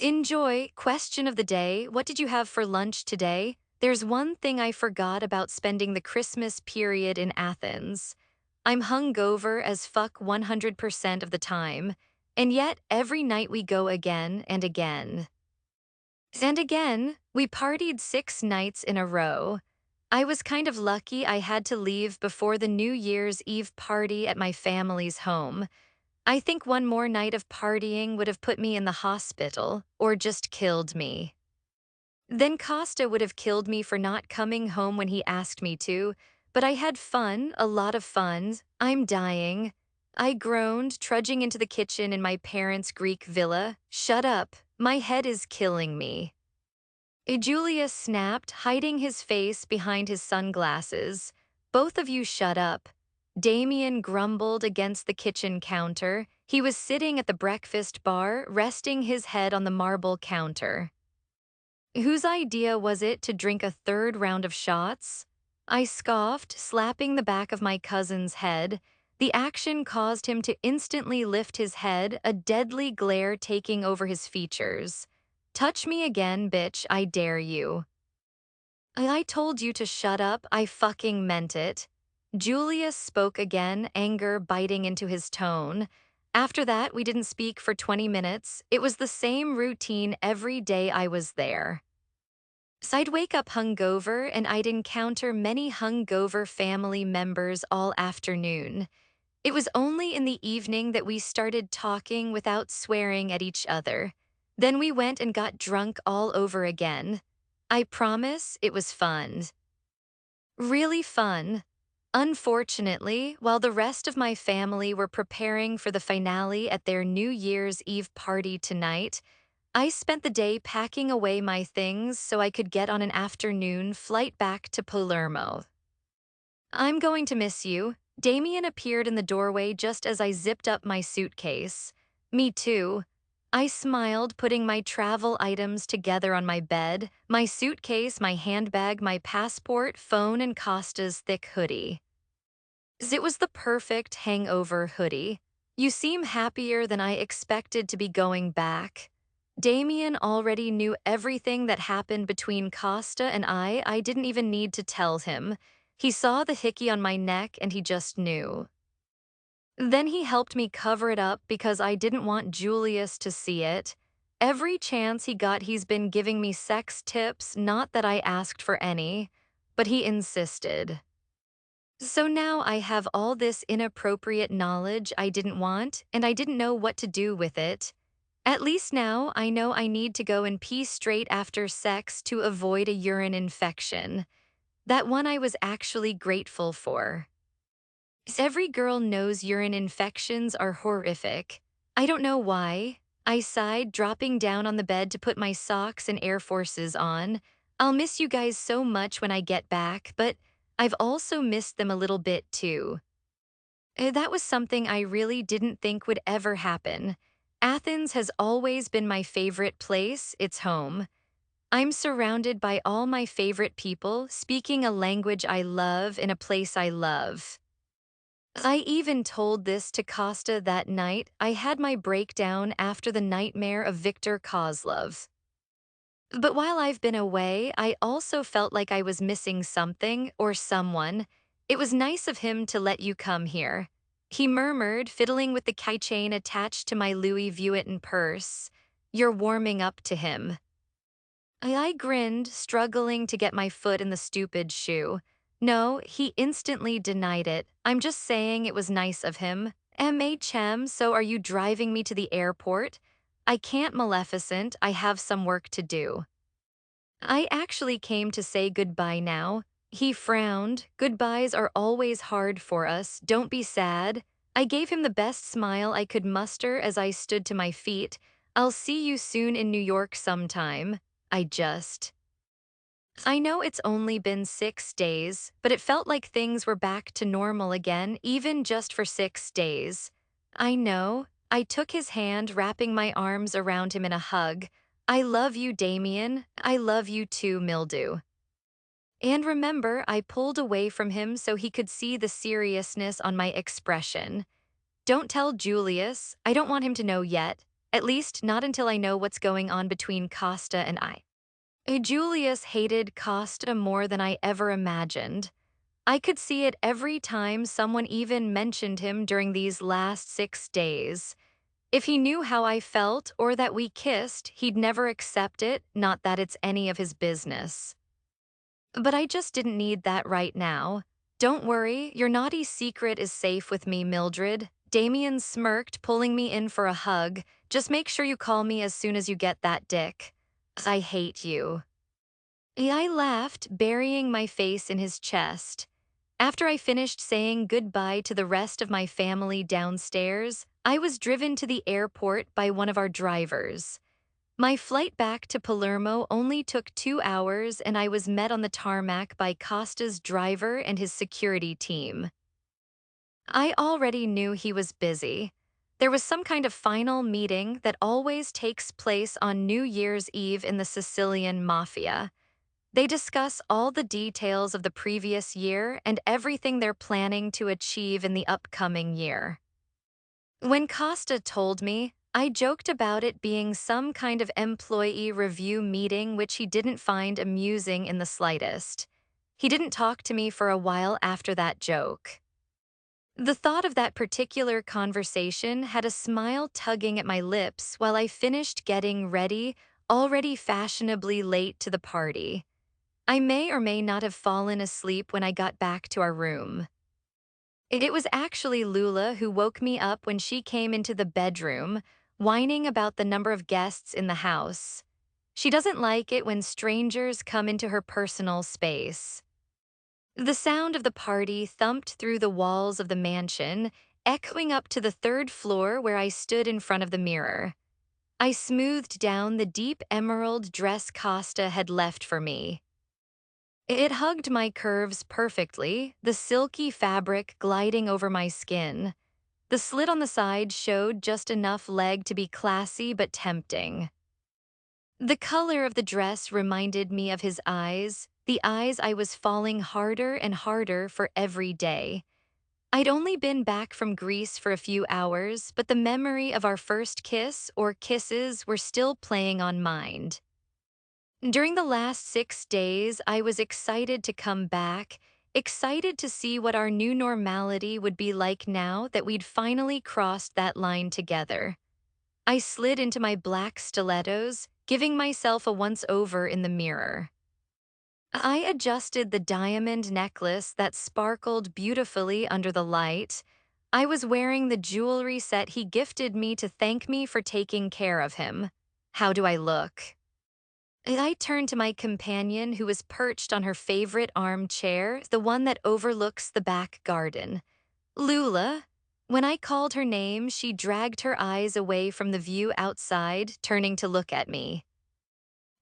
Enjoy. Question of the day. What did you have for lunch today? There's one thing I forgot about spending the Christmas period in Athens. I'm hungover as fuck 100% of the time, and yet every night we go again and again. And again, we partied 6 nights in a row. I was kind of lucky I had to leave before the New Year's Eve party at my family's home. I think one more night of partying would have put me in the hospital or just killed me. Then Costa would have killed me for not coming home when he asked me to, but I had fun, a lot of fun. I'm dying. I groaned, trudging into the kitchen in my parents' Greek villa. Shut up, my head is killing me. Julius snapped, hiding his face behind his sunglasses. Both of you shut up. Damien grumbled against the kitchen counter. He was sitting at the breakfast bar, resting his head on the marble counter. Whose idea was it to drink a third round of shots? I scoffed, slapping the back of my cousin's head. The action caused him to instantly lift his head, a deadly glare taking over his features. Touch me again, bitch, I dare you. I told you to shut up, I fucking meant it. Julius spoke again, anger biting into his tone. After that, we didn't speak for 20 minutes. It was the same routine every day I was there. So I'd wake up hungover, and I'd encounter many hungover family members all afternoon. It was only in the evening that we started talking without swearing at each other. Then we went and got drunk all over again. I promise it was fun. Really fun. Unfortunately, while the rest of my family were preparing for the finale at their New Year's Eve party tonight, I spent the day packing away my things so I could get on an afternoon flight back to Palermo. I'm going to miss you. Damien appeared in the doorway just as I zipped up my suitcase. Me too. I smiled, putting my travel items together on my bed, my suitcase, my handbag, my passport, phone, and Costa's thick hoodie. It was the perfect hangover hoodie. You seem happier than I expected to be going back. Damien already knew everything that happened between Costa and I didn't even need to tell him. He saw the hickey on my neck and he just knew. Then he helped me cover it up because I didn't want Julius to see it. Every chance he got, he's been giving me sex tips, not that I asked for any, but he insisted. So now I have all this inappropriate knowledge I didn't want, and I didn't know what to do with it. At least now I know I need to go and pee straight after sex to avoid a urine infection. That one I was actually grateful for. Every girl knows urine infections are horrific. I don't know why. I sighed, dropping down on the bed to put my socks and Air Forces on. I'll miss you guys so much when I get back, but I've also missed them a little bit too. That was something I really didn't think would ever happen. Athens has always been my favorite place, it's home. I'm surrounded by all my favorite people, speaking a language I love in a place I love. I even told this to Costa that night. I had my breakdown after the nightmare of Viktor Kozlov. But while I've been away, I also felt like I was missing something or someone. It was nice of him to let you come here. He murmured, fiddling with the keychain attached to my Louis Vuitton purse. You're warming up to him. I grinned, struggling to get my foot in the stupid shoe. No, he instantly denied it. I'm just saying it was nice of him. MHM, so are you driving me to the airport? I can't, Maleficent, I have some work to do. I actually came to say goodbye now. He frowned. Goodbyes are always hard for us, don't be sad. I gave him the best smile I could muster as I stood to my feet. I'll see you soon in New York sometime. I know it's only been 6 days, but it felt like things were back to normal again, even just for 6 days. I know. I took his hand, wrapping my arms around him in a hug. I love you, Damien. I love you too, Mildew. And remember, I pulled away from him so he could see the seriousness on my expression. Don't tell Julius. I don't want him to know yet. At least, not until I know what's going on between Costa and I. Julius hated Costa more than I ever imagined. I could see it every time someone even mentioned him during these last 6 days. If he knew how I felt or that we kissed, he'd never accept it, not that it's any of his business. But I just didn't need that right now. Don't worry, your naughty secret is safe with me, Mildred. Damien smirked, pulling me in for a hug. Just make sure you call me as soon as you get that dick. I hate you. I laughed, burying my face in his chest. After I finished saying goodbye to the rest of my family downstairs, I was driven to the airport by one of our drivers. My flight back to Palermo only took 2 hours, and I was met on the tarmac by Costa's driver and his security team. I already knew he was busy. There was some kind of final meeting that always takes place on New Year's Eve in the Sicilian Mafia. They discuss all the details of the previous year and everything they're planning to achieve in the upcoming year. When Costa told me, I joked about it being some kind of employee review meeting, which he didn't find amusing in the slightest. He didn't talk to me for a while after that joke. The thought of that particular conversation had a smile tugging at my lips while I finished getting ready, already fashionably late to the party. I may or may not have fallen asleep when I got back to our room. It was actually Lula who woke me up when she came into the bedroom, whining about the number of guests in the house. She doesn't like it when strangers come into her personal space. The sound of the party thumped through the walls of the mansion, echoing up to the third floor where I stood in front of the mirror. I smoothed down the deep emerald dress Costa had left for me. It hugged my curves perfectly, the silky fabric gliding over my skin. The slit on the side showed just enough leg to be classy but tempting. The color of the dress reminded me of his eyes, the eyes I was falling harder and harder for every day. I'd only been back from Greece for a few hours, but the memory of our first kiss or kisses were still playing on mind. During the last 6 days, I was excited to come back, excited to see what our new normality would be like now that we'd finally crossed that line together. I slid into my black stilettos, giving myself a once-over in the mirror. I adjusted the diamond necklace that sparkled beautifully under the light. I was wearing the jewelry set he gifted me to thank me for taking care of him. How do I look? I turned to my companion, who was perched on her favorite armchair, the one that overlooks the back garden. Lula. When I called her name, she dragged her eyes away from the view outside, turning to look at me.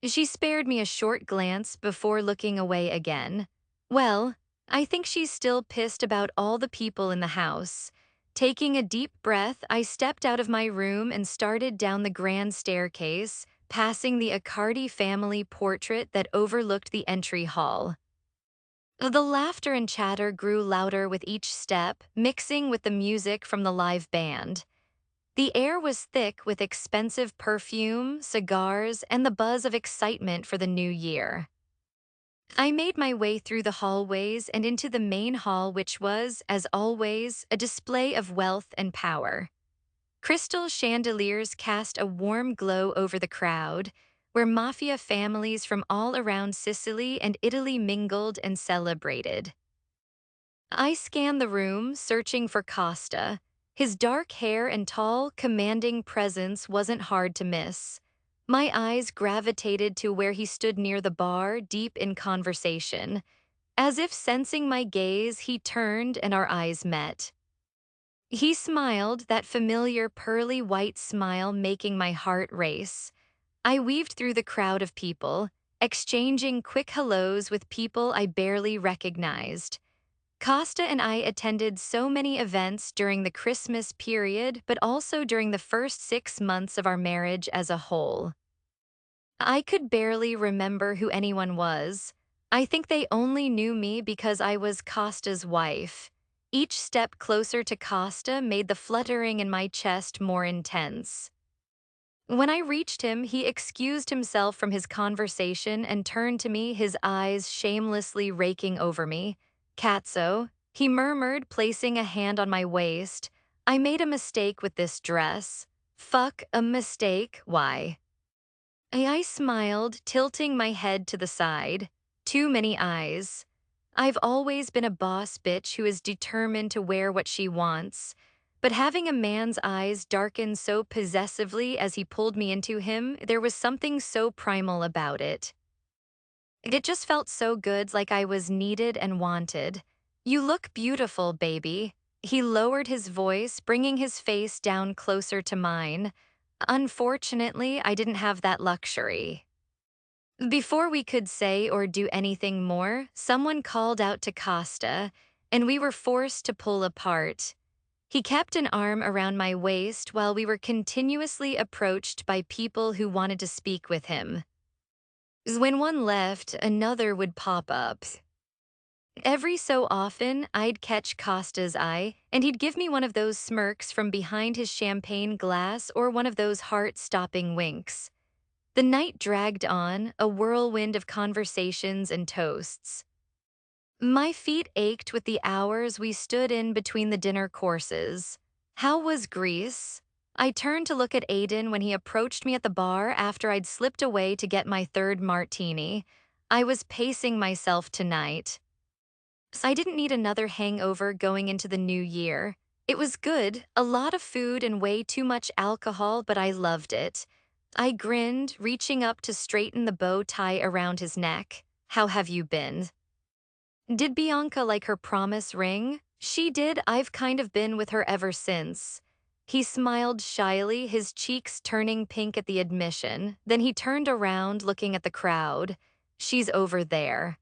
She spared me a short glance before looking away again. Well, I think she's still pissed about all the people in the house. Taking a deep breath, I stepped out of my room and started down the grand staircase, passing the Accardi family portrait that overlooked the entry hall. The laughter and chatter grew louder with each step, mixing with the music from the live band. The air was thick with expensive perfume, cigars, and the buzz of excitement for the new year. I made my way through the hallways and into the main hall, which was, as always, a display of wealth and power. Crystal chandeliers cast a warm glow over the crowd, where mafia families from all around Sicily and Italy mingled and celebrated. I scanned the room, searching for Costa. His dark hair and tall, commanding presence wasn't hard to miss. My eyes gravitated to where he stood near the bar, deep in conversation. As if sensing my gaze, he turned and our eyes met. He smiled, that familiar pearly white smile making my heart race. I weaved through the crowd of people, exchanging quick hellos with people I barely recognized. Costa and I attended so many events during the Christmas period, but also during the first 6 months of our marriage as a whole. I could barely remember who anyone was. I think they only knew me because I was Costa's wife. Each step closer to Costa made the fluttering in my chest more intense. When I reached him, he excused himself from his conversation and turned to me, his eyes shamelessly raking over me. Katso, he murmured, placing a hand on my waist. I made a mistake with this dress. Fuck, a mistake? Why? I smiled, tilting my head to the side. Too many eyes. I've always been a boss bitch who is determined to wear what she wants. But having a man's eyes darken so possessively as he pulled me into him, there was something so primal about it. It just felt so good, like I was needed and wanted. You look beautiful, baby. He lowered his voice, bringing his face down closer to mine. Unfortunately, I didn't have that luxury. Before we could say or do anything more, someone called out to Costa, and we were forced to pull apart. He kept an arm around my waist while we were continuously approached by people who wanted to speak with him. When one left, another would pop up. Every so often, I'd catch Costa's eye, and he'd give me one of those smirks from behind his champagne glass or one of those heart-stopping winks. The night dragged on, a whirlwind of conversations and toasts. My feet ached with the hours we stood in between the dinner courses. How was Greece? I turned to look at Aiden when he approached me at the bar after I'd slipped away to get my third martini. I was pacing myself tonight. I didn't need another hangover going into the new year. It was good, a lot of food and way too much alcohol, but I loved it. I grinned, reaching up to straighten the bow tie around his neck. How have you been? Did Bianca like her promise ring? She did. I've kind of been with her ever since. He smiled shyly, his cheeks turning pink at the admission. Then he turned around, looking at the crowd. She's over there.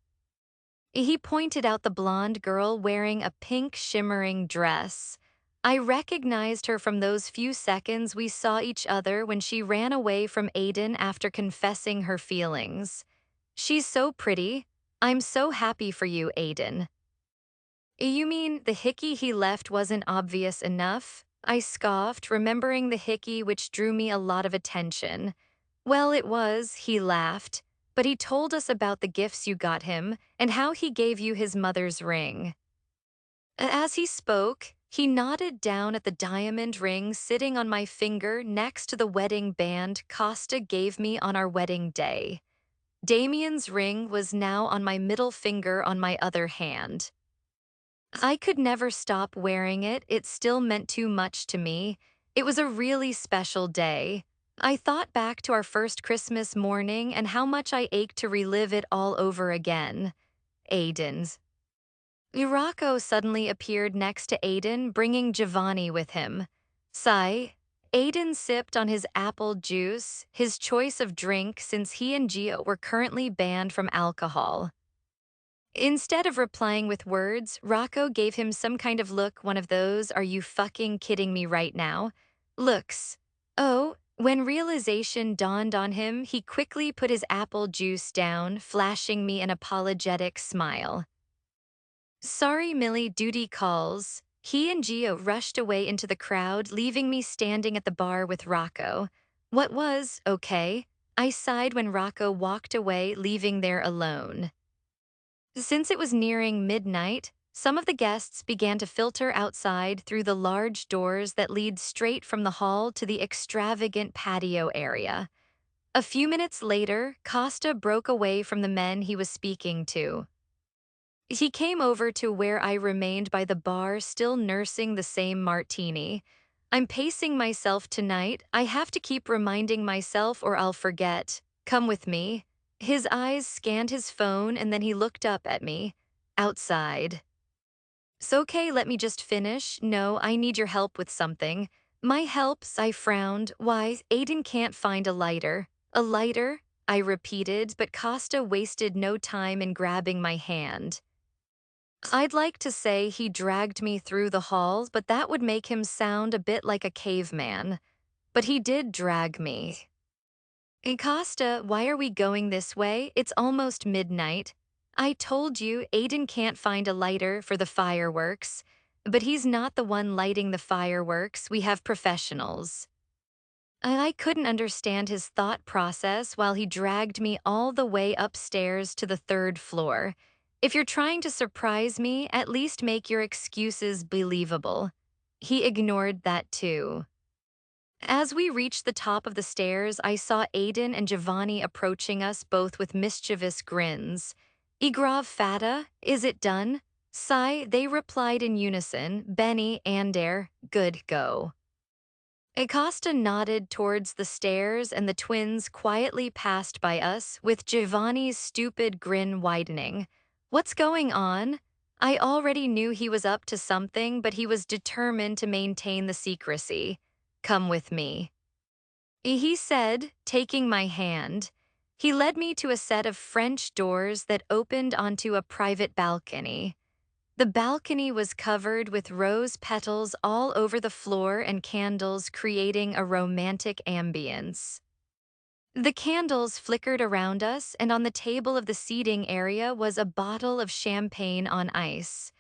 He pointed out the blonde girl wearing a pink shimmering dress. I recognized her from those few seconds we saw each other when she ran away from Aiden after confessing her feelings. She's so pretty. I'm so happy for you, Aiden. You mean the hickey he left wasn't obvious enough? I scoffed, remembering the hickey which drew me a lot of attention. Well, it was, he laughed, but he told us about the gifts you got him and how he gave you his mother's ring. As he spoke, he nodded down at the diamond ring sitting on my finger next to the wedding band Costa gave me on our wedding day. Damien's ring was now on my middle finger on my other hand. I could never stop wearing it, it still meant too much to me. It was a really special day. I thought back to our first Christmas morning and how much I ached to relive it all over again. Aiden's. Rocco suddenly appeared next to Aiden, bringing Giovanni with him. Sigh. Aiden sipped on his apple juice, his choice of drink since he and Gio were currently banned from alcohol. Instead of replying with words, Rocco gave him some kind of look, one of those, "Are you fucking kidding me right now?" looks. Oh, when realization dawned on him, he quickly put his apple juice down, flashing me an apologetic smile. Sorry, Millie, duty calls. He and Gio rushed away into the crowd, leaving me standing at the bar with Rocco. What was, okay? I sighed when Rocco walked away, leaving there alone. Since it was nearing midnight, some of the guests began to filter outside through the large doors that lead straight from the hall to the extravagant patio area. A few minutes later, Costa broke away from the men he was speaking to. He came over to where I remained by the bar, still nursing the same martini. I'm pacing myself tonight. I have to keep reminding myself or I'll forget. Come with me. His eyes scanned his phone and then he looked up at me. Outside. "It's okay, let me just finish. No, I need your help with something." My helps, I frowned. Why, Aiden can't find a lighter. A lighter? I repeated, but Costa wasted no time in grabbing my hand. I'd like to say he dragged me through the halls, but that would make him sound a bit like a caveman. But he did drag me. Costa, why are we going this way? It's almost midnight. I told you Aiden can't find a lighter for the fireworks, but he's not the one lighting the fireworks. We have professionals. I couldn't understand his thought process while he dragged me all the way upstairs to the third floor. If you're trying to surprise me, at least make your excuses believable. He ignored that too. As we reached the top of the stairs, I saw Aiden and Giovanni approaching us both with mischievous grins. Igrav fata, is it done? Sigh, they replied in unison, Benny, Ander, good go. Acosta nodded towards the stairs and the twins quietly passed by us with Giovanni's stupid grin widening. What's going on? I already knew he was up to something, but he was determined to maintain the secrecy. Come with me, he said, taking my hand. He led me to a set of French doors that opened onto a private balcony. The balcony was covered with rose petals all over the floor and candles, creating a romantic ambience. The candles flickered around us, and on the table of the seating area was a bottle of champagne on ice.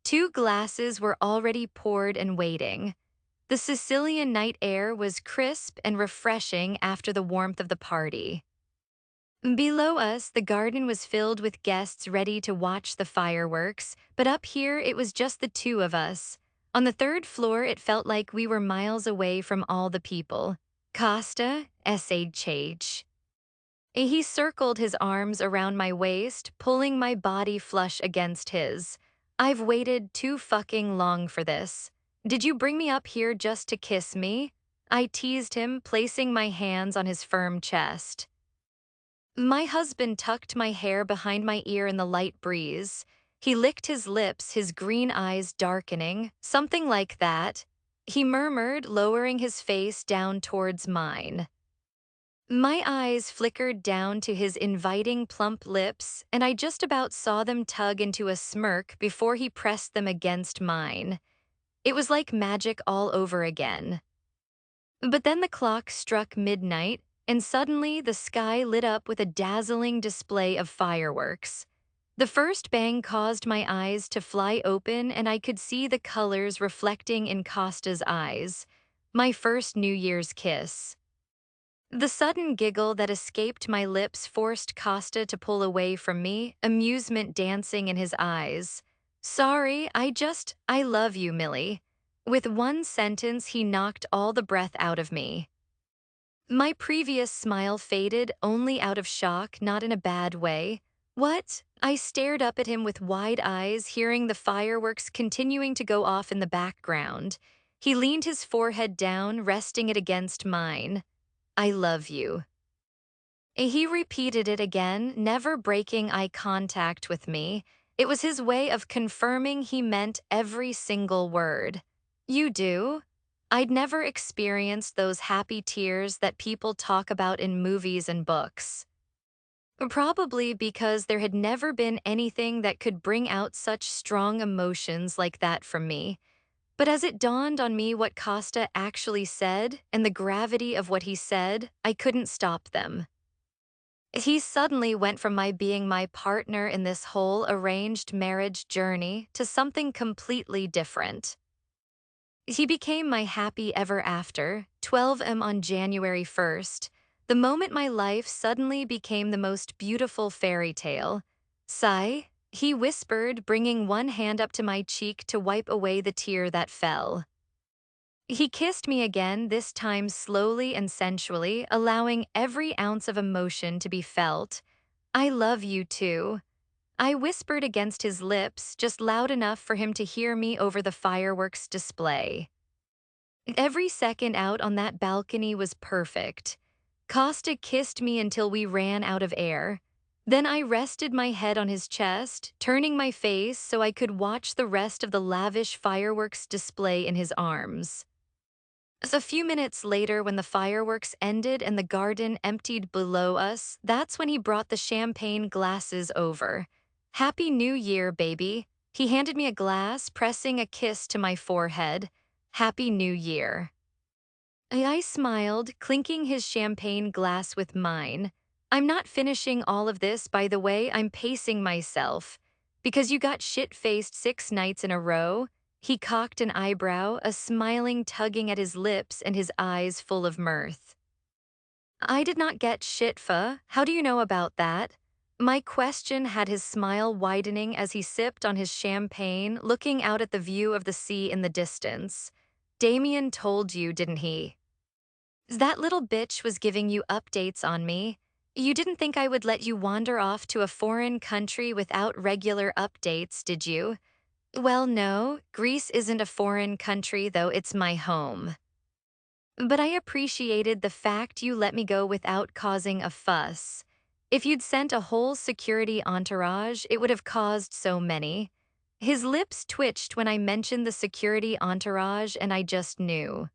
2 glasses were already poured and waiting. The Sicilian night air was crisp and refreshing after the warmth of the party. Below us, the garden was filled with guests ready to watch the fireworks, but up here it was just the two of us. On the third floor, it felt like we were miles away from all the people. Costa, SH. He circled his arms around my waist, pulling my body flush against his. I've waited too fucking long for this. Did you bring me up here just to kiss me? I teased him, placing my hands on his firm chest. My husband tucked my hair behind my ear in the light breeze. He licked his lips, his green eyes darkening, something like that. He murmured, lowering his face down towards mine. My eyes flickered down to his inviting plump lips, and I just about saw them tug into a smirk before he pressed them against mine. It was like magic all over again. But then the clock struck midnight, and suddenly the sky lit up with a dazzling display of fireworks. The first bang caused my eyes to fly open, and I could see the colors reflecting in Costa's eyes. My first New Year's kiss. The sudden giggle that escaped my lips forced Costa to pull away from me, amusement dancing in his eyes. Sorry, I love you, Millie. With one sentence, he knocked all the breath out of me. My previous smile faded, only out of shock, not in a bad way. What? I stared up at him with wide eyes, hearing the fireworks continuing to go off in the background. He leaned his forehead down, resting it against mine. I love you. He repeated it again, never breaking eye contact with me. It was his way of confirming he meant every single word. You do? I'd never experienced those happy tears that people talk about in movies and books. Probably because there had never been anything that could bring out such strong emotions like that from me. But as it dawned on me what Costa actually said and the gravity of what he said, I couldn't stop them. He suddenly went from my being my partner in this whole arranged marriage journey to something completely different. He became my happy ever after, 12M on January 1st, the moment my life suddenly became the most beautiful fairy tale. Sigh, he whispered, bringing one hand up to my cheek to wipe away the tear that fell. He kissed me again, this time slowly and sensually, allowing every ounce of emotion to be felt. I love you too. I whispered against his lips, just loud enough for him to hear me over the fireworks display. Every second out on that balcony was perfect. Costa kissed me until we ran out of air. Then I rested my head on his chest, turning my face so I could watch the rest of the lavish fireworks display in his arms. A few minutes later, when the fireworks ended and the garden emptied below us, that's when he brought the champagne glasses over. Happy New Year, baby. He handed me a glass, pressing a kiss to my forehead. Happy New Year. I smiled, clinking his champagne glass with mine. I'm not finishing all of this, by the way, I'm pacing myself. Because you got shit-faced 6 nights in a row? He cocked an eyebrow, a smiling tugging at his lips and his eyes full of mirth. I did not get shit, Fa. How do you know about that? My question had his smile widening as he sipped on his champagne, looking out at the view of the sea in the distance. Damien told you, didn't he? That little bitch was giving you updates on me. You didn't think I would let you wander off to a foreign country without regular updates, did you? Well, no, Greece isn't a foreign country, though it's my home. But I appreciated the fact you let me go without causing a fuss. If you'd sent a whole security entourage, it would have caused so many. His lips twitched when I mentioned the security entourage, and I just knew.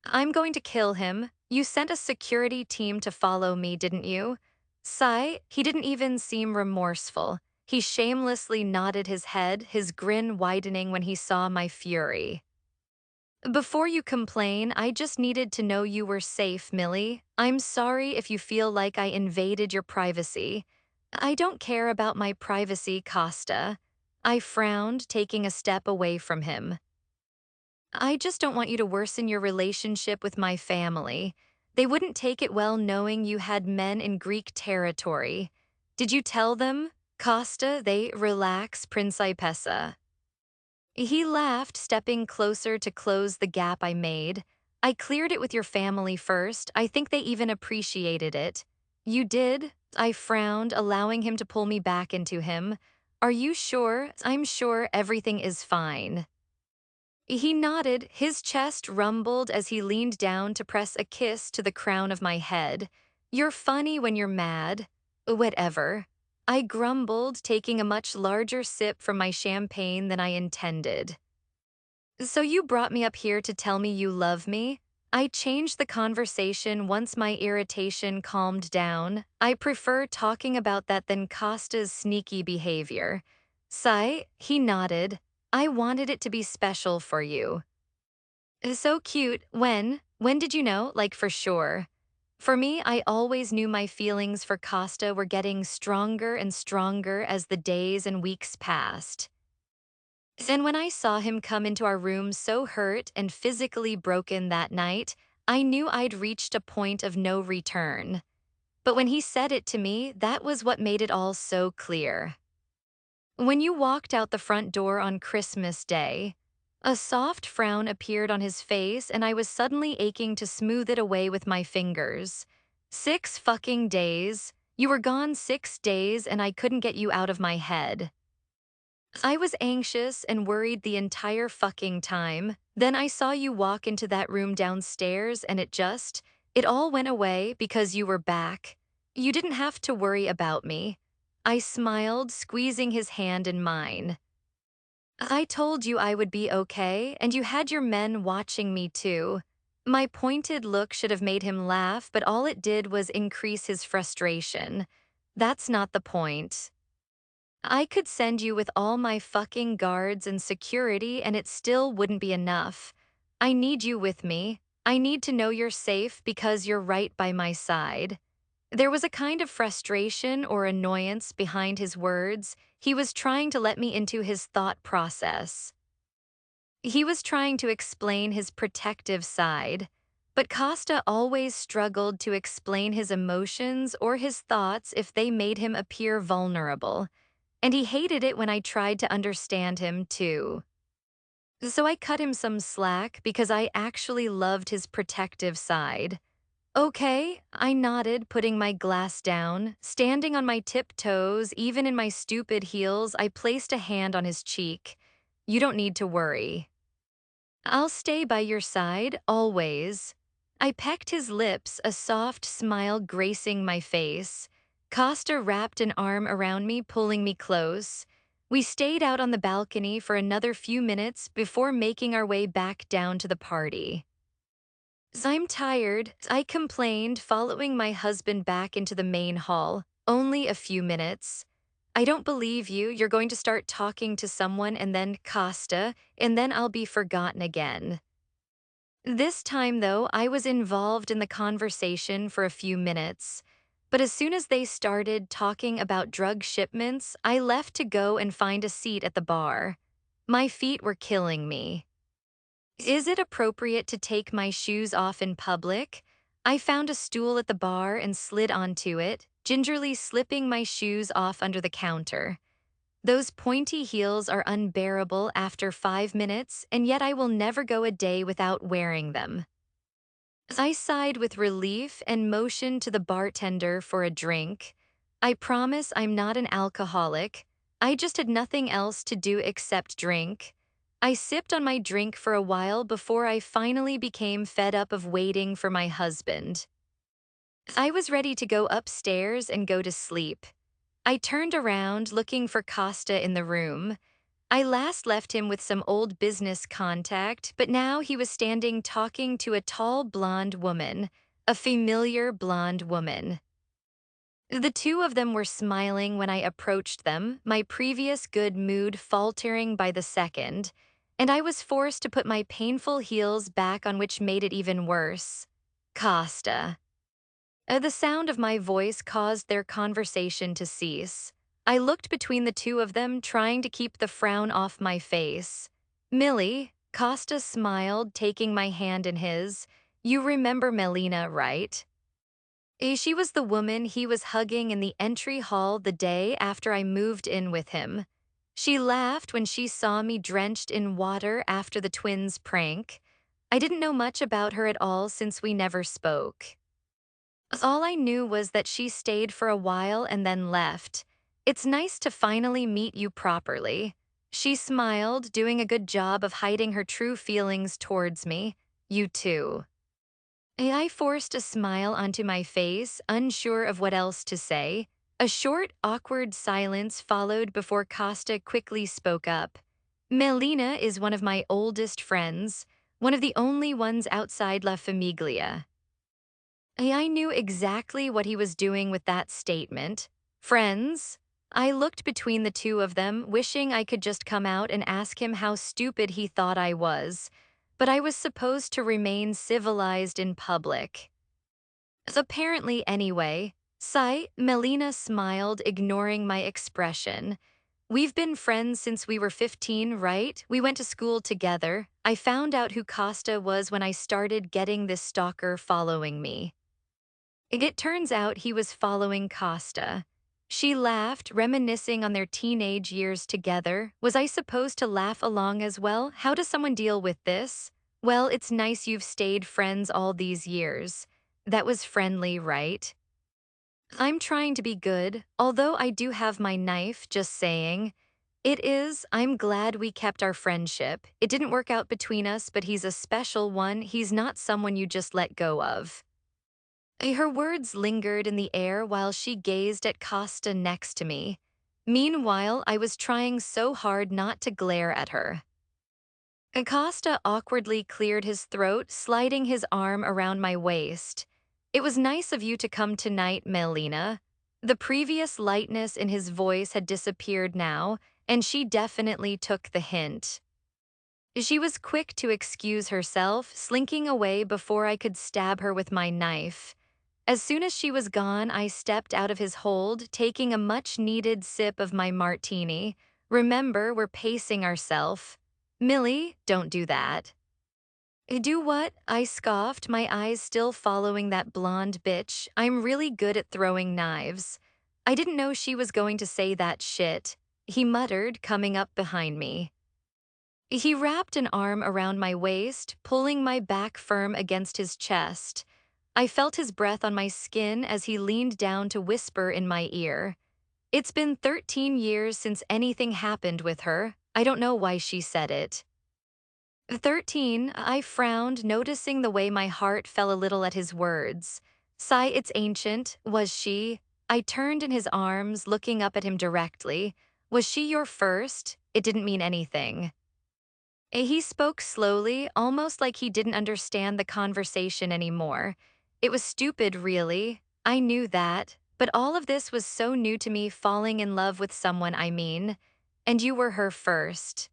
I'm going to kill him. You sent a security team to follow me, didn't you? Sai, he didn't even seem remorseful. He shamelessly nodded his head, his grin widening when he saw my fury. Before you complain, I just needed to know you were safe, Millie. I'm sorry if you feel like I invaded your privacy. I don't care about my privacy, Costa. I frowned, taking a step away from him. I just don't want you to worsen your relationship with my family. They wouldn't take it well knowing you had men in Greek territory. Did you tell them? Costa, they relax, Principessa. He laughed, stepping closer to close the gap I made. I cleared it with your family first. I think they even appreciated it. You did? I frowned, allowing him to pull me back into him. Are you sure? I'm sure everything is fine. He nodded, his chest rumbled as he leaned down to press a kiss to the crown of my head. You're funny when you're mad. Whatever. I grumbled, taking a much larger sip from my champagne than I intended. So you brought me up here to tell me you love me? I changed the conversation once my irritation calmed down. I prefer talking about that than Costa's sneaky behavior. Sai, he nodded. I wanted it to be special for you. So cute. When? When did you know? Like for sure. For me, I always knew my feelings for Costa were getting stronger and stronger as the days and weeks passed. And when I saw him come into our room so hurt and physically broken that night, I knew I'd reached a point of no return. But when he said it to me, that was what made it all so clear. When you walked out the front door on Christmas Day, a soft frown appeared on his face and I was suddenly aching to smooth it away with my fingers. 6 fucking days. You were gone 6 days and I couldn't get you out of my head. I was anxious and worried the entire fucking time. Then I saw you walk into that room downstairs and it all went away because you were back. You didn't have to worry about me. I smiled, squeezing his hand in mine. I told you I would be okay, and you had your men watching me too. My pointed look should have made him laugh, but all it did was increase his frustration. That's not the point. I could send you with all my fucking guards and security and it still wouldn't be enough. I need you with me. I need to know you're safe because you're right by my side. There was a kind of frustration or annoyance behind his words. He was trying to let me into his thought process. He was trying to explain his protective side. But Costa always struggled to explain his emotions or his thoughts if they made him appear vulnerable. And he hated it when I tried to understand him, too. So I cut him some slack because I actually loved his protective side. Okay, I nodded, putting my glass down. Standing on my tiptoes, even in my stupid heels, I placed a hand on his cheek. You don't need to worry. I'll stay by your side, always. I pecked his lips, a soft smile gracing my face. Costa wrapped an arm around me, pulling me close. We stayed out on the balcony for another few minutes before making our way back down to the party. I'm tired, I complained, following my husband back into the main hall. Only a few minutes. I don't believe you. You're going to start talking to someone and then Costa, and then I'll be forgotten again. This time, though, I was involved in the conversation for a few minutes. But as soon as they started talking about drug shipments, I left to go and find a seat at the bar. My feet were killing me. Is it appropriate to take my shoes off in public? I found a stool at the bar and slid onto it, gingerly slipping my shoes off under the counter. Those pointy heels are unbearable after 5 minutes, and yet I will never go a day without wearing them. I sighed with relief and motioned to the bartender for a drink. I promise I'm not an alcoholic. I just had nothing else to do except drink. I sipped on my drink for a while before I finally became fed up of waiting for my husband. I was ready to go upstairs and go to sleep. I turned around looking for Costa in the room. I last left him with some old business contact, but now he was standing talking to a tall blonde woman, a familiar blonde woman. The two of them were smiling when I approached them, my previous good mood faltering by the second, and I was forced to put my painful heels back on, which made it even worse. Costa. The sound of my voice caused their conversation to cease. I looked between the two of them, trying to keep the frown off my face. Millie, Costa smiled, taking my hand in his. You remember Melina, right? She was the woman he was hugging in the entry hall the day after I moved in with him. She laughed when she saw me drenched in water after the twins' prank. I didn't know much about her at all since we never spoke. All I knew was that she stayed for a while and then left. It's nice to finally meet you properly. She smiled, doing a good job of hiding her true feelings towards me. You too. I forced a smile onto my face, unsure of what else to say. A short, awkward silence followed before Costa quickly spoke up. Melina is one of my oldest friends, one of the only ones outside La Famiglia. I knew exactly what he was doing with that statement. Friends? I looked between the two of them, wishing I could just come out and ask him how stupid he thought I was. But I was supposed to remain civilized in public. Apparently, anyway. Melina smiled, ignoring my expression. We've been friends since we were 15, right? We went to school together. I found out who Costa was when I started getting this stalker following me. It turns out he was following Costa. She laughed, reminiscing on their teenage years together. Was I supposed to laugh along as well? How does someone deal with this? Well, it's nice you've stayed friends all these years. That was friendly, right? I'm trying to be good, although I do have my knife, just saying. It is. I'm glad we kept our friendship. It didn't work out between us, but he's a special one. He's not someone you just let go of. Her words lingered in the air while she gazed at Costa next to me. Meanwhile, I was trying so hard not to glare at her. Costa awkwardly cleared his throat, sliding his arm around my waist. It was nice of you to come tonight, Melina. The previous lightness in his voice had disappeared now, and she definitely took the hint. She was quick to excuse herself, slinking away before I could stab her with my knife. As soon as she was gone, I stepped out of his hold, taking a much-needed sip of my martini. Remember, we're pacing ourselves. Millie, don't do that. Do what? I scoffed, my eyes still following that blonde bitch. I'm really good at throwing knives. I didn't know she was going to say that shit, he muttered, coming up behind me. He wrapped an arm around my waist, pulling my back firm against his chest. I felt his breath on my skin as he leaned down to whisper in my ear. It's been 13 years since anything happened with her. I don't know why she said it. 13, I frowned, noticing the way my heart fell a little at his words. It's ancient, was she? I turned in his arms, looking up at him directly. Was she your first? It didn't mean anything. He spoke slowly, almost like he didn't understand the conversation anymore. It was stupid, really. I knew that. But all of this was so new to me, falling in love with someone, I mean. And you were her first.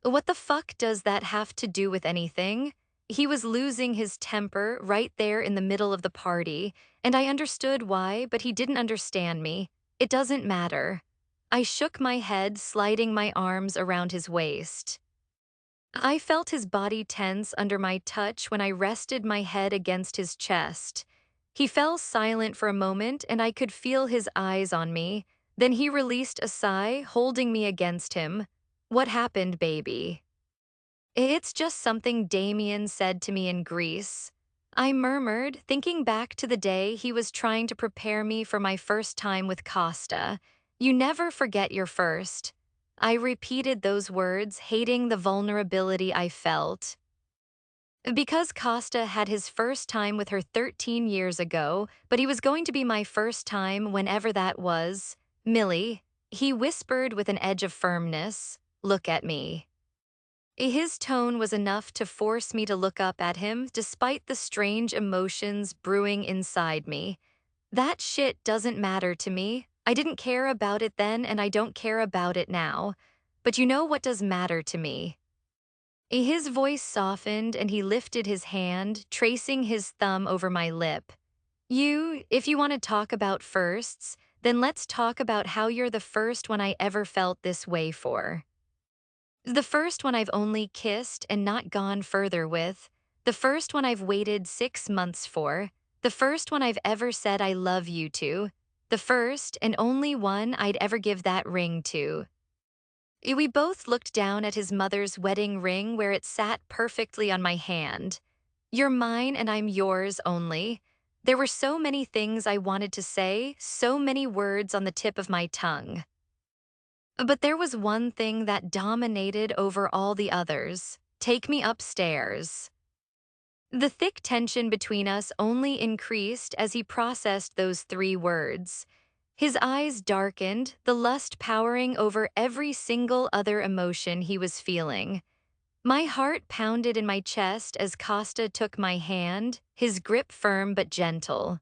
What the fuck does that have to do with anything? He was losing his temper right there in the middle of the party, and I understood why, but he didn't understand me. It doesn't matter. I shook my head, sliding my arms around his waist. I felt his body tense under my touch when I rested my head against his chest. He fell silent for a moment, and I could feel his eyes on me. Then he released a sigh, holding me against him. "What happened, baby?" "It's just something Damien said to me in Greece." I murmured, thinking back to the day he was trying to prepare me for my first time with Costa. "You never forget your first." I repeated those words, hating the vulnerability I felt. Because Costa had his first time with her 13 years ago, but he was going to be my first time whenever that was. "Millie," he whispered with an edge of firmness, "look at me." His tone was enough to force me to look up at him despite the strange emotions brewing inside me. "That shit doesn't matter to me. I didn't care about it then and I don't care about it now. But you know what does matter to me?" His voice softened and he lifted his hand, tracing his thumb over my lip. If you want to talk about firsts, then let's talk about how you're the first one I ever felt this way for. The first one I've only kissed and not gone further with. The first one I've waited 6 months for. The first one I've ever said I love you to. The first and only one I'd ever give that ring to. We both looked down at his mother's wedding ring where it sat perfectly on my hand. "You're mine and I'm yours only." There were so many things I wanted to say, so many words on the tip of my tongue. But there was one thing that dominated over all the others. "Take me upstairs." The thick tension between us only increased as he processed those 3 words. His eyes darkened, the lust powering over every single other emotion he was feeling. My heart pounded in my chest as Costa took my hand, his grip firm but gentle.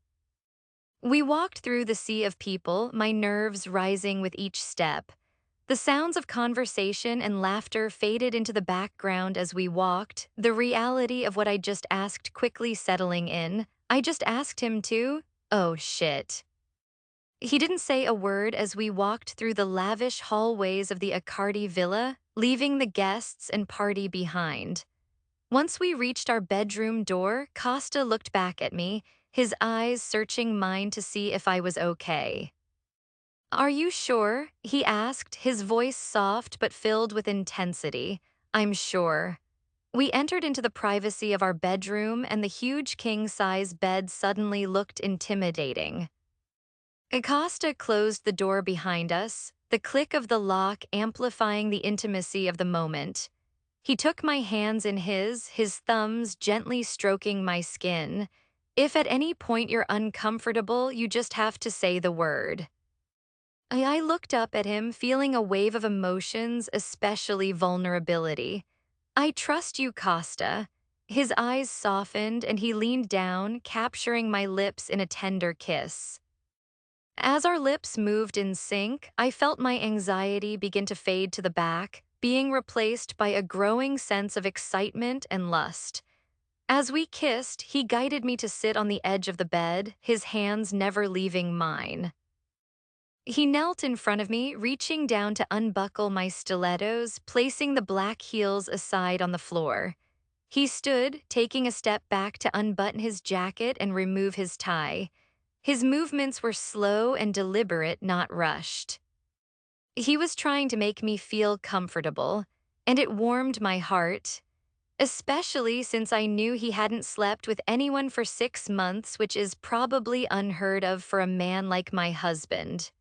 We walked through the sea of people, my nerves rising with each step. The sounds of conversation and laughter faded into the background as we walked, the reality of what I just asked quickly settling in. I just asked him to? Oh shit. He didn't say a word as we walked through the lavish hallways of the Accardi villa, leaving the guests and party behind. Once we reached our bedroom door, Costa looked back at me, his eyes searching mine to see if I was okay. "Are you sure?" he asked, his voice soft but filled with intensity. "I'm sure." We entered into the privacy of our bedroom, and the huge king-size bed suddenly looked intimidating. Acosta closed the door behind us, the click of the lock amplifying the intimacy of the moment. He took my hands in his thumbs gently stroking my skin. "If at any point you're uncomfortable, you just have to say the word." I looked up at him, feeling a wave of emotions, especially vulnerability. "I trust you, Costa." His eyes softened and he leaned down, capturing my lips in a tender kiss. As our lips moved in sync, I felt my anxiety begin to fade to the back, being replaced by a growing sense of excitement and lust. As we kissed, he guided me to sit on the edge of the bed, his hands never leaving mine. He knelt in front of me, reaching down to unbuckle my stilettos, placing the black heels aside on the floor. He stood, taking a step back to unbutton his jacket and remove his tie. His movements were slow and deliberate, not rushed. He was trying to make me feel comfortable, and it warmed my heart, especially since I knew he hadn't slept with anyone for 6 months, which is probably unheard of for a man like my husband.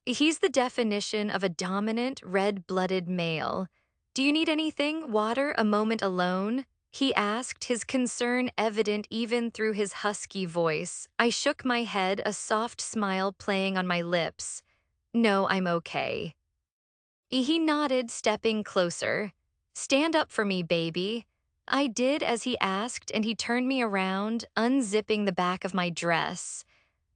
He's the definition of a dominant, red-blooded male. "Do you need anything? Water? A moment alone?" he asked, his concern evident even through his husky voice. I shook my head, a soft smile playing on my lips. "No, I'm okay." He nodded, stepping closer. "Stand up for me, baby." I did as he asked, and he turned me around, unzipping the back of my dress.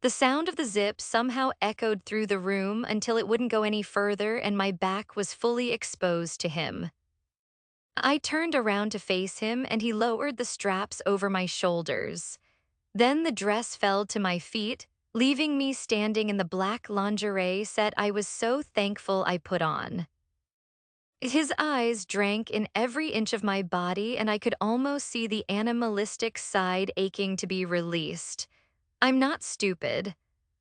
The sound of the zip somehow echoed through the room until it wouldn't go any further and my back was fully exposed to him. I turned around to face him and he lowered the straps over my shoulders. Then the dress fell to my feet, leaving me standing in the black lingerie set I was so thankful I put on. His eyes drank in every inch of my body, and I could almost see the animalistic side aching to be released. I'm not stupid.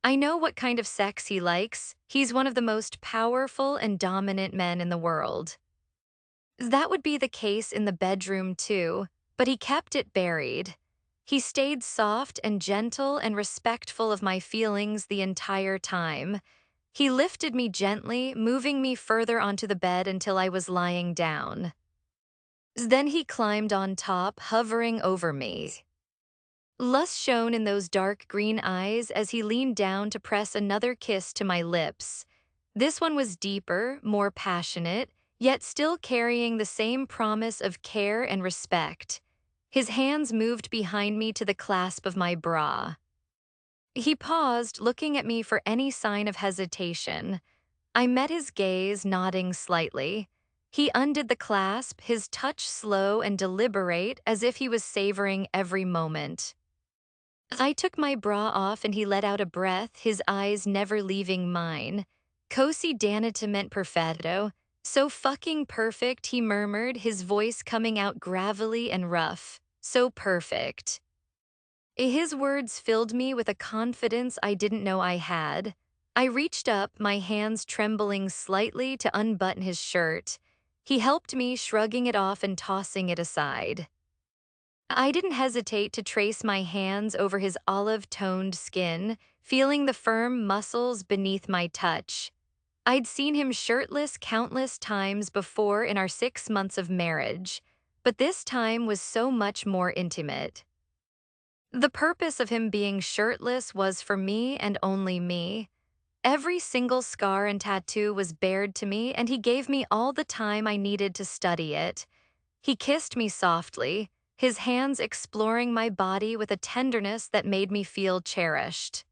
I know what kind of sex he likes. He's one of the most powerful and dominant men in the world. That would be the case in the bedroom too, but he kept it buried. He stayed soft and gentle and respectful of my feelings the entire time. He lifted me gently, moving me further onto the bed until I was lying down. Then he climbed on top, hovering over me. Lust shone in those dark green eyes as he leaned down to press another kiss to my lips. This one was deeper, more passionate, yet still carrying the same promise of care and respect. His hands moved behind me to the clasp of my bra. He paused, looking at me for any sign of hesitation. I met his gaze, nodding slightly. He undid the clasp, his touch slow and deliberate, as if he was savoring every moment. I took my bra off and he let out a breath, his eyes never leaving mine. Cosi danitament perfetto. So fucking perfect, he murmured, his voice coming out gravelly and rough. So perfect. His words filled me with a confidence I didn't know I had. I reached up, my hands trembling slightly to unbutton his shirt. He helped me, shrugging it off and tossing it aside. I didn't hesitate to trace my hands over his olive-toned skin, feeling the firm muscles beneath my touch. I'd seen him shirtless countless times before in our 6 months of marriage, but this time was so much more intimate. The purpose of him being shirtless was for me and only me. Every single scar and tattoo was bared to me, and he gave me all the time I needed to study it. He kissed me softly, his hands exploring my body with a tenderness that made me feel cherished.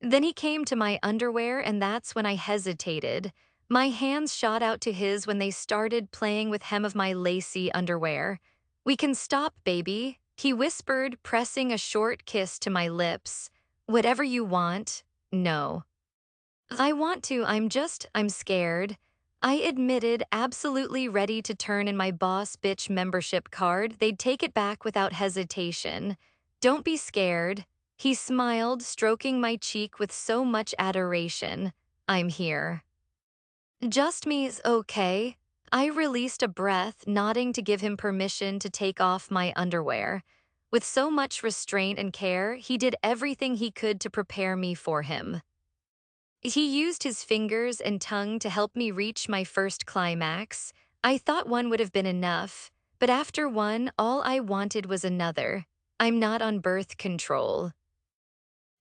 Then he came to my underwear, and that's when I hesitated. My hands shot out to his when they started playing with hem of my lacy underwear. "We can stop, baby," he whispered, pressing a short kiss to my lips. "Whatever you want." "No. I want to, I'm scared." I admitted, absolutely ready to turn in my boss bitch membership card. They'd take it back without hesitation. "Don't be scared." He smiled, stroking my cheek with so much adoration. "I'm here." "Just me's okay." I released a breath, nodding to give him permission to take off my underwear. With so much restraint and care, he did everything he could to prepare me for him. He used his fingers and tongue to help me reach my first climax. I thought one would have been enough, but after one, all I wanted was another. I'm not on birth control.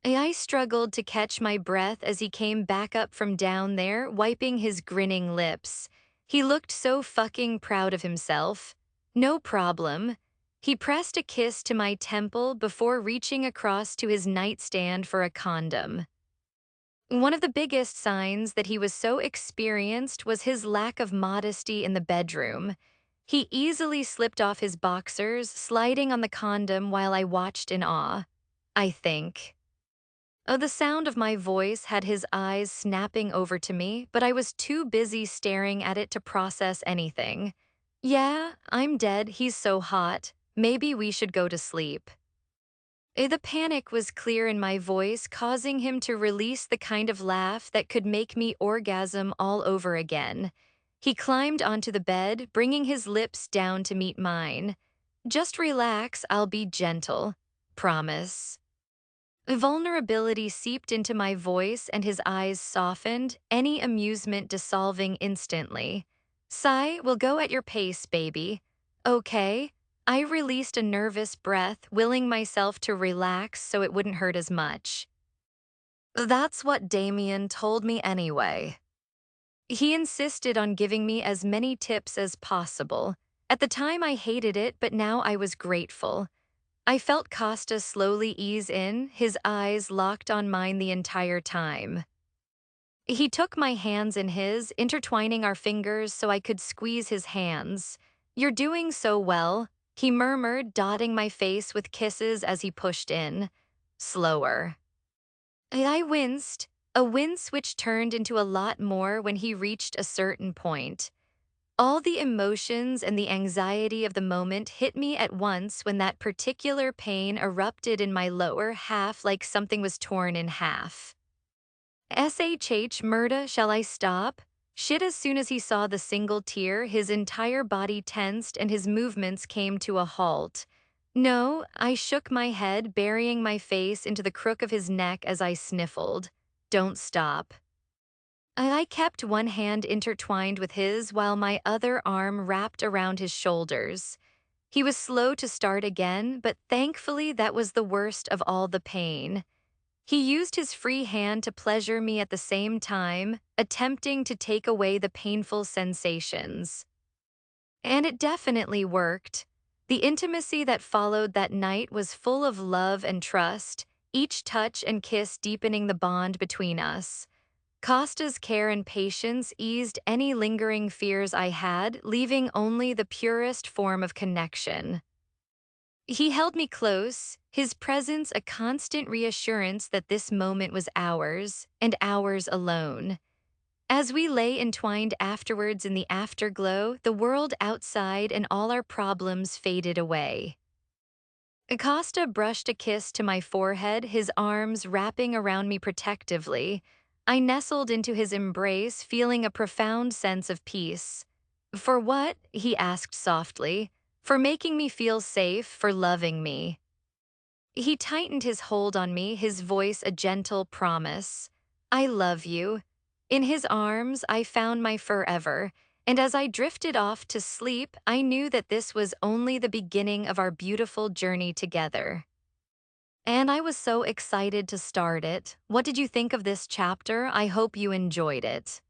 I struggled to catch my breath as he came back up from down there, wiping his grinning lips. He looked so fucking proud of himself. "No problem." He pressed a kiss to my temple before reaching across to his nightstand for a condom. One of the biggest signs that he was so experienced was his lack of modesty in the bedroom. He easily slipped off his boxers, sliding on the condom while I watched in awe. I think. Oh, the sound of my voice had his eyes snapping over to me, but I was too busy staring at it to process anything. "Yeah, I'm dead. He's so hot. Maybe we should go to sleep." The panic was clear in my voice, causing him to release the kind of laugh that could make me orgasm all over again. He climbed onto the bed, bringing his lips down to meet mine. "Just relax, I'll be gentle. Promise." Vulnerability seeped into my voice and his eyes softened, any amusement dissolving instantly. "Sigh, we'll go at your pace, baby." "Okay." I released a nervous breath, willing myself to relax so it wouldn't hurt as much. That's what Damien told me anyway. He insisted on giving me as many tips as possible. At the time I hated it, but now I was grateful. I felt Costa slowly ease in, his eyes locked on mine the entire time. He took my hands in his, intertwining our fingers so I could squeeze his hands. "You're doing so well," he murmured, dotting my face with kisses as he pushed in. "Slower." I winced, a wince which turned into a lot more when he reached a certain point. All the emotions and the anxiety of the moment hit me at once when that particular pain erupted in my lower half like something was torn in half. SHH Murda, shall I stop? Shit, as soon as he saw the single tear, his entire body tensed and his movements came to a halt. No, I shook my head, burying my face into the crook of his neck as I sniffled. Don't stop. I kept one hand intertwined with his while my other arm wrapped around his shoulders. He was slow to start again, but thankfully that was the worst of all the pain. He used his free hand to pleasure me at the same time, attempting to take away the painful sensations. And it definitely worked. The intimacy that followed that night was full of love and trust, each touch and kiss deepening the bond between us. Costa's care and patience eased any lingering fears I had, leaving only the purest form of connection. He held me close, his presence a constant reassurance that this moment was ours, and ours alone. As we lay entwined afterwards in the afterglow, the world outside and all our problems faded away. Acosta brushed a kiss to my forehead, his arms wrapping around me protectively. I nestled into his embrace, feeling a profound sense of peace. For what? He asked softly. For making me feel safe, for loving me. He tightened his hold on me, his voice a gentle promise. I love you. In his arms, I found my forever, and as I drifted off to sleep, I knew that this was only the beginning of our beautiful journey together. And I was so excited to start it. What did you think of this chapter? I hope you enjoyed it.